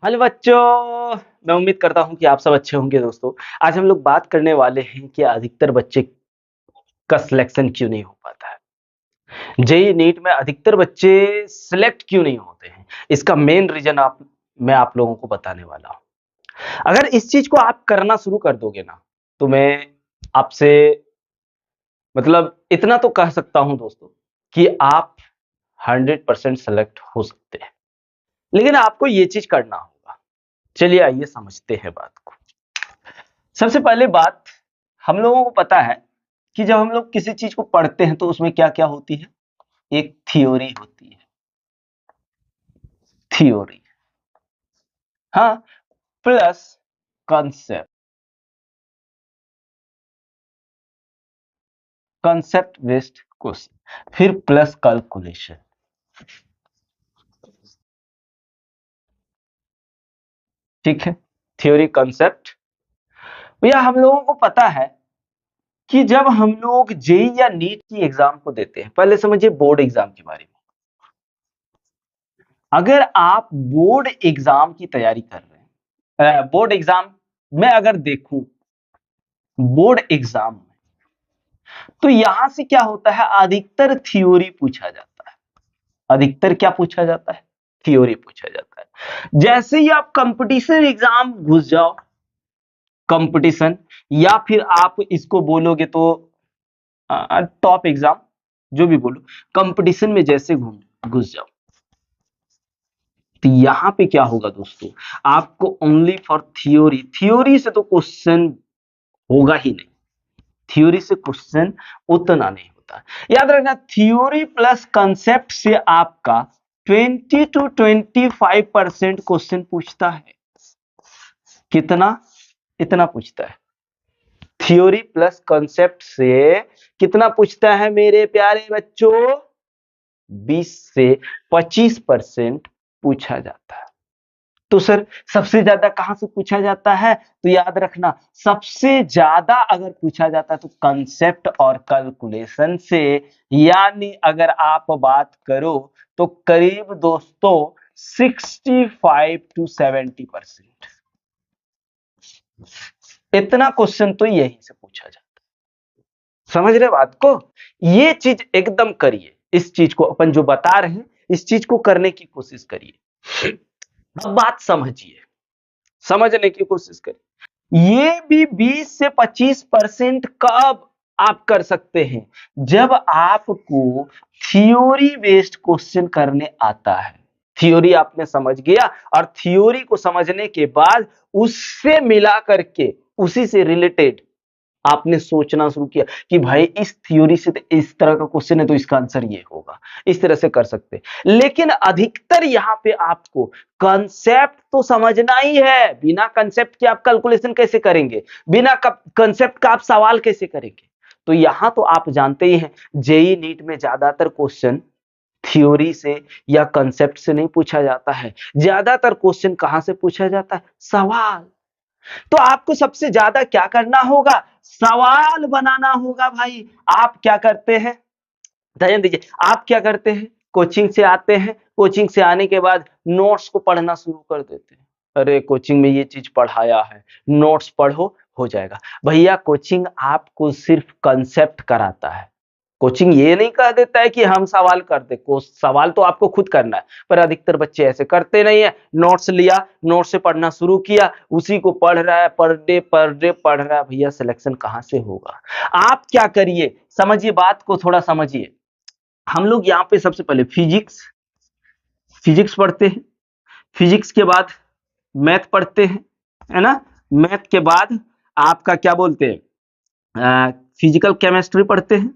Hello बच्चों। मैं उम्मीद करता हूँ कि आप सब अच्छे होंगे दोस्तों। आज हम लोग बात करने वाले हैं कि अधिकतर बच्चे का सिलेक्शन क्यों नहीं हो पाता है। जेईई नीट में अधिकतर बच्चे सिलेक्ट क्यों नहीं होते हैं। इसका मेन रीजन मैं आप लोगों को बताने वाला हूँ। अगर इस चीज को आप करना शुरू कर दोगे ना, तो मैं आपसे मतलब इतना तो कह सकता हूँ दोस्तों कि आप 100% सेलेक्ट हो सकते हैं। लेकिन आपको ये चीज करना होगा। चलिए आइए समझते हैं बात को। सबसे पहले बात, हम लोगों को पता है कि जब हम लोग किसी चीज को पढ़ते हैं तो उसमें क्या क्या होती है। एक थ्योरी होती है। थ्योरी, हाँ, plus concept. Concept based question, फिर प्लस कैलकुलेशन। ठीक है, थ्योरी कॉन्सेप्ट। भैया हम लोगों को पता है कि जब हम लोग जेई या नीट की एग्जाम को देते हैं, पहले समझिए बोर्ड एग्जाम के बारे में। अगर आप बोर्ड एग्जाम की तैयारी कर रहे हैं, बोर्ड एग्जाम में अगर देखूं, बोर्ड एग्जाम में, तो यहां से क्या होता है, अधिकतर थ्योरी पूछा जाता है। अधिकतर क्या पूछा जाता है, थ्योरी पूछा जाता है। जैसे ही आप कंपटीशन एग्जाम घुस जाओ, कंपटीशन, या फिर आप इसको बोलोगे तो टॉप एग्जाम, जो भी बोलो, कंपटीशन में जैसे घुस जाओ, तो यहां पे क्या होगा दोस्तों, आपको ओनली फॉर थ्योरी, थ्योरी से तो क्वेश्चन होगा ही नहीं। थ्योरी से क्वेश्चन उतना नहीं होता। याद रखना, थ्योरी प्लस कंसेप्ट से आपका 20 to 25% क्वेश्चन पूछता है। कितना? इतना पूछता है। थ्योरी प्लस कंसेप्ट से कितना पूछता है मेरे प्यारे बच्चों? 20 से 25% पूछा जाता है। तो सर सबसे ज्यादा कहां से पूछा जाता है? तो याद रखना, सबसे ज्यादा अगर पूछा जाता है तो कंसेप्ट और कैलकुलेशन से। यानी अगर आप बात करो तो करीब दोस्तों 65 to 70%। इतना क्वेश्चन तो यहीं से पूछा जाता है। समझ रहे बात को? ये चीज एकदम करिए। इस चीज को अपन जो बता रहे हैं, इस चीज को करने की कोशिश करिए। अब बात समझिए, समझने की कोशिश करिए। ये भी 20 से 25% कब आप कर सकते हैं? जब आपको थ्योरी बेस्ड क्वेश्चन करने आता है। थ्योरी आपने समझ गया, और थ्योरी को समझने के बाद उससे मिला करके, उसी से रिलेटेड आपने सोचना शुरू किया कि भाई इस थ्योरी से तो इस तरह का क्वेश्चन है तो इसका आंसर ये होगा। इस तरह से कर सकते हैं। लेकिन अधिकतर यहां पे आपको कंसेप्ट तो समझना ही है। बिना कंसेप्ट के आप कैलकुलेशन कैसे करेंगे? बिना कंसेप्ट का आप सवाल कैसे करेंगे? तो यहां तो आप जानते ही हैं, जेई नीट में ज्यादातर क्वेश्चन थ्योरी से या कंसेप्ट से नहीं पूछा जाता है। ज्यादातर क्वेश्चन कहां से पूछा जाता है? सवाल। तो आपको सबसे ज्यादा क्या करना होगा? सवाल बनाना होगा भाई। आप क्या करते हैं, ध्यान दीजिए, आप क्या करते हैं? कोचिंग से आते हैं, कोचिंग से आने के बाद नोट्स को पढ़ना शुरू कर देते हैं। अरे कोचिंग में ये चीज पढ़ाया है, नोट्स पढ़ो, हो जाएगा। भैया कोचिंग आपको सिर्फ कंसेप्ट कराता है। कोचिंग ये नहीं कह देता है कि हम सवाल कर दे, सवाल तो आपको खुद करना है। पर अधिकतर बच्चे ऐसे करते नहीं है। नोट्स लिया, नोट्स से पढ़ना शुरू किया, उसी को पढ़ रहा है, पर डे पढ़ रहा है। भैया सिलेक्शन कहां से होगा? आप क्या करिए, समझिए बात को, थोड़ा समझिए। हम लोग यहाँ पे सबसे पहले फिजिक्स फिजिक्स पढ़ते हैं। फिजिक्स के बाद मैथ पढ़ते हैं, है ना। मैथ के बाद आपका क्या बोलते हैं, फिजिकल केमिस्ट्री पढ़ते हैं।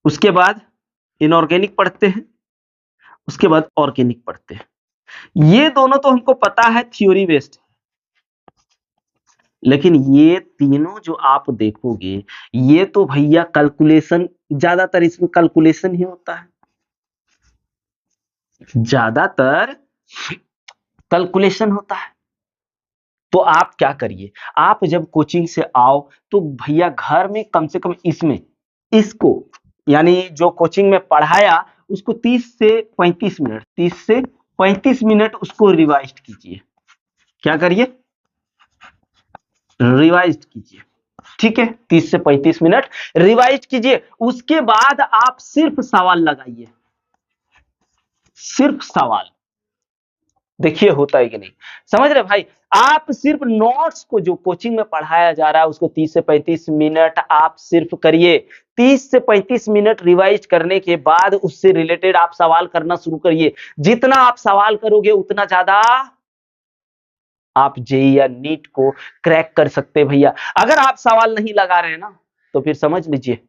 उसके बाद इनऑर्गेनिक पढ़ते हैं। उसके बाद ऑर्गेनिक पढ़ते हैं। ये दोनों तो हमको पता है थ्योरी बेस्ड। लेकिन ये तीनों जो आप देखोगे, ये तो भैया कैलकुलेशन, ज्यादातर इसमें कैलकुलेशन ही होता है। ज्यादातर कैलकुलेशन होता है। तो आप क्या करिए, आप जब कोचिंग से आओ तो भैया घर में कम से कम इसको, यानी जो कोचिंग में पढ़ाया उसको 30 से 35 मिनट, 30 से 35 मिनट उसको रिवाइज कीजिए। क्या करिए? रिवाइज कीजिए। ठीक है, 30 से 35 मिनट रिवाइज कीजिए। उसके बाद आप सिर्फ सवाल लगाइए, सिर्फ सवाल। देखिए होता है कि नहीं, समझ रहे भाई? आप सिर्फ नोट्स को जो कोचिंग में पढ़ाया जा रहा है उसको 30 से 35 मिनट आप सिर्फ करिए। 30 से 35 मिनट रिवाइज करने के बाद उससे रिलेटेड आप सवाल करना शुरू करिए। जितना आप सवाल करोगे उतना ज्यादा आप जेईई या नीट को क्रैक कर सकते हैं भैया। अगर आप सवाल नहीं लगा रहे हैं ना तो फिर समझ लीजिए,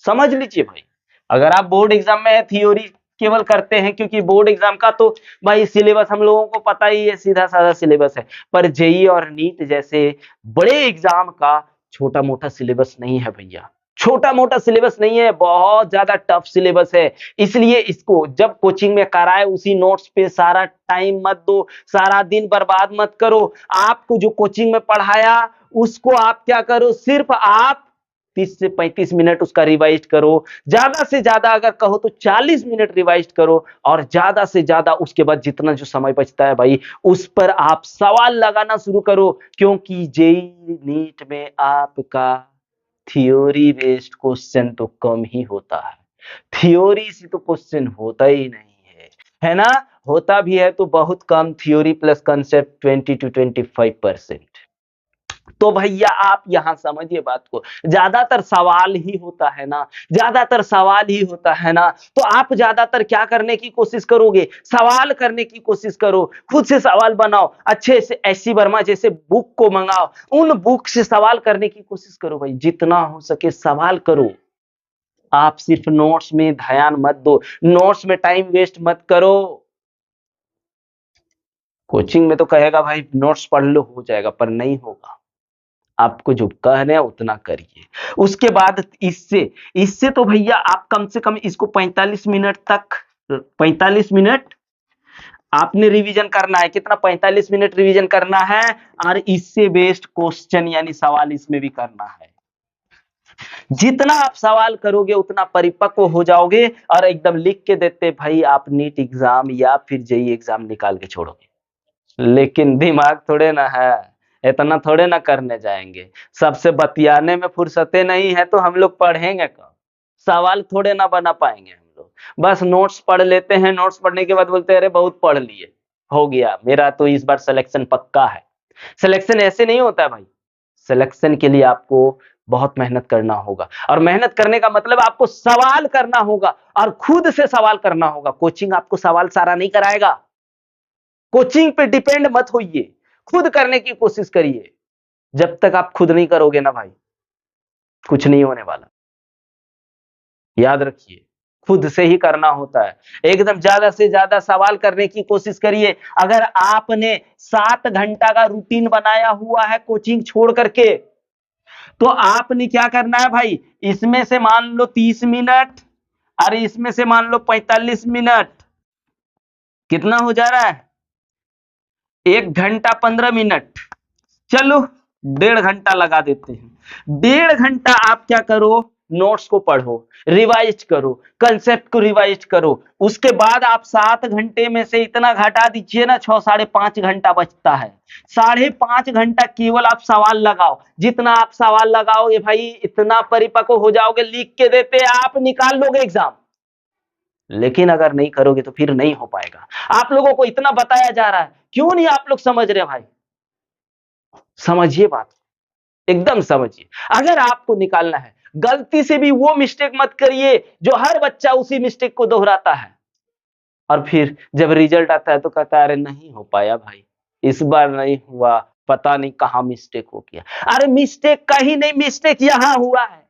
समझ लीजिए भाई, अगर आप बोर्ड एग्जाम में थ्योरी केवल करते हैं, क्योंकि बोर्ड एग्जाम का तो भाई सिलेबस हम लोगों को पता ही है, सीधा साधा सिलेबस है। पर जेईई और नीट जैसे बड़े एग्जाम का छोटा मोटा सिलेबस नहीं है भैया, छोटा मोटा सिलेबस नहीं है, बहुत ज्यादा टफ सिलेबस है। इसलिए इसको जब कोचिंग में कराए उसी नोट्स पे सारा टाइम मत दो, सारा दिन बर्बाद मत करो। आपको जो कोचिंग में पढ़ाया उसको आप क्या करो, सिर्फ आप 30 से 35 मिनट उसका रिवाइज करो। ज्यादा से ज्यादा अगर कहो तो 40 मिनट रिवाइज करो, और ज्यादा से ज्यादा उसके बाद जितना जो समय बचता है भाई उस पर आप सवाल लगाना शुरू करो। क्योंकि जेईई नीट में आपका थ्योरी बेस्ड क्वेश्चन तो कम ही होता है, थ्योरी से तो क्वेश्चन होता ही नहीं है ना? होता भी है तो बहुत कम, थ्योरी प्लस कंसेप्ट 20 to 25%। तो भैया आप यहां समझिए बात को, ज्यादातर सवाल ही होता है ना, ज्यादातर सवाल ही होता है ना, तो आप ज्यादातर क्या करने की कोशिश करोगे? सवाल करने की कोशिश करो, खुद से सवाल बनाओ, अच्छे से एससी वर्मा जैसे बुक को मंगाओ, उन बुक से सवाल करने की कोशिश करो भाई, जितना हो सके सवाल करो। आप सिर्फ नोट्स में ध्यान मत दो, नोट्स में टाइम वेस्ट मत करो। कोचिंग में तो कहेगा भाई नोट्स पढ़ लो हो जाएगा, पर नहीं होगा। आपको जो कहना है उतना करिए। उसके बाद इससे इससे तो भैया आप कम से कम इसको 45 मिनट तक, 45 मिनट आपने रिवीजन करना है। कितना? 45 मिनट रिवीजन करना है, और इससे बेस्ड क्वेश्चन यानी सवाल इसमें भी करना है। जितना आप सवाल करोगे उतना परिपक्व हो जाओगे, और एकदम लिख के देते भाई आप नीट एग्जाम या फिर जेईई एग्जाम निकाल के छोड़ोगे। लेकिन दिमाग थोड़े ना है, इतना थोड़े ना करने जाएंगे। सबसे बतियाने में फुर्सतें नहीं है तो हम लोग पढ़ेंगे कब? सवाल थोड़े ना बना पाएंगे हम लोग। बस नोट्स पढ़ लेते हैं, नोट्स पढ़ने के बाद बोलते हैं अरे बहुत पढ़ लिए, हो गया मेरा तो इस बार सिलेक्शन पक्का है। सिलेक्शन ऐसे नहीं होता है भाई, सिलेक्शन के लिए आपको बहुत मेहनत करना होगा, और मेहनत करने का मतलब आपको सवाल करना होगा और खुद से सवाल करना होगा। कोचिंग आपको सवाल सारा नहीं कराएगा, कोचिंग पे डिपेंड मत होइए, खुद करने की कोशिश करिए। जब तक आप खुद नहीं करोगे ना भाई, कुछ नहीं होने वाला। याद रखिए, खुद से ही करना होता है। एकदम ज्यादा से ज्यादा सवाल करने की कोशिश करिए। अगर आपने 7 घंटा का रूटीन बनाया हुआ है कोचिंग छोड़ करके, तो आपने क्या करना है भाई, इसमें से मान लो 30 मिनट और इसमें से मान लो 45 मिनट, कितना हो जा रहा है? 1 घंटा 15 मिनट। चलो 1.5 घंटा लगा देते हैं। 1.5 घंटा आप क्या करो, नोट्स को पढ़ो, रिवाइज करो, कंसेप्ट को रिवाइज करो। उसके बाद आप 7 घंटे में से इतना घटा दीजिए ना, 6 साढ़े 5 घंटा बचता है। 5.5 घंटा केवल आप सवाल लगाओ। जितना आप सवाल लगाओगे भाई इतना परिपक्व हो जाओगे, लिख के देते आप निकाल लोगे एग्जाम। लेकिन अगर नहीं करोगे तो फिर नहीं हो पाएगा। आप लोगों को इतना बताया जा रहा है, क्यों नहीं आप लोग समझ रहे भाई? समझिए बात, एकदम समझिए। अगर आपको निकालना है, गलती से भी वो मिस्टेक मत करिए जो हर बच्चा उसी मिस्टेक को दोहराता है, और फिर जब रिजल्ट आता है तो कहता है अरे नहीं हो पाया भाई, इस बार नहीं हुआ, पता नहीं कहां मिस्टेक हो गया। अरे मिस्टेक कहीं नहीं, मिस्टेक यहां हुआ है।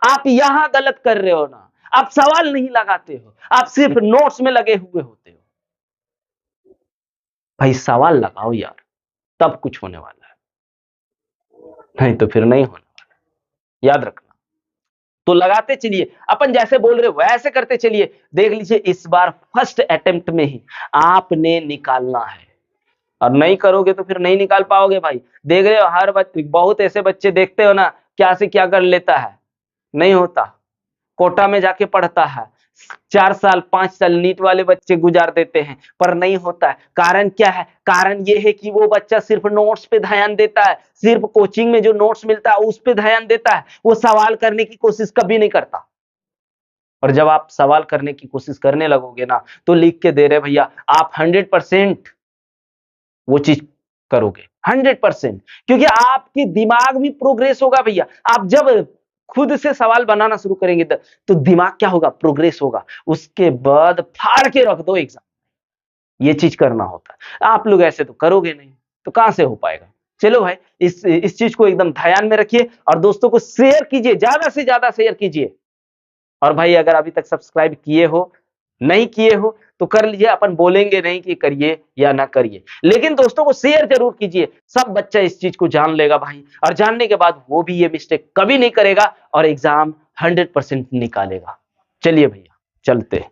आप यहां गलत कर रहे हो ना, आप सवाल नहीं लगाते हो, आप सिर्फ नोट्स में लगे हुए होते हो। भाई सवाल लगाओ यार, तब कुछ होने वाला है, नहीं तो फिर नहीं होने वाला। याद रखना। तो लगाते चलिए, अपन जैसे बोल रहे वैसे करते चलिए। देख लीजिए इस बार फर्स्ट अटेम्प्ट में ही आपने निकालना है, और नहीं करोगे तो फिर नहीं निकाल पाओगे भाई। देख रहे हो हर बच्चे, बहुत ऐसे बच्चे देखते हो ना, क्या से क्या कर लेता है, नहीं होता, कोटा में जाके पढ़ता है, 4 साल 5 साल नीट वाले बच्चे गुजार देते हैं, पर नहीं होता है। कारण क्या है? कारण ये है कि वो बच्चा सिर्फ नोट्स पे ध्यान देता है, सिर्फ कोचिंग में जो नोट्स मिलता है उस पे ध्यान देता है, वो सवाल करने की कोशिश कभी नहीं करता। और जब आप सवाल करने की कोशिश करने लगोगे ना, तो लिख के दे रहे भैया, आप 100% वो चीज करोगे, 100%, क्योंकि आपके दिमाग भी प्रोग्रेस होगा भैया। आप जब खुद से सवाल बनाना शुरू करेंगे तो दिमाग क्या होगा? प्रोग्रेस होगा। उसके बाद फाड़ के रख दो एग्जाम। ये चीज करना होता है। आप लोग ऐसे तो करोगे नहीं, तो कहां से हो पाएगा? चलो भाई, इस चीज को एकदम ध्यान में रखिए और दोस्तों को शेयर कीजिए, ज्यादा से ज्यादा शेयर कीजिए। और भाई अगर अभी तक सब्सक्राइब किए हो, नहीं किए हो, तो कर लीजिए। अपन बोलेंगे नहीं कि करिए या ना करिए, लेकिन दोस्तों को शेयर जरूर कीजिए। सब बच्चा इस चीज को जान लेगा भाई, और जानने के बाद वो भी ये मिस्टेक कभी नहीं करेगा और एग्जाम 100% निकालेगा। चलिए भैया, चलते हैं।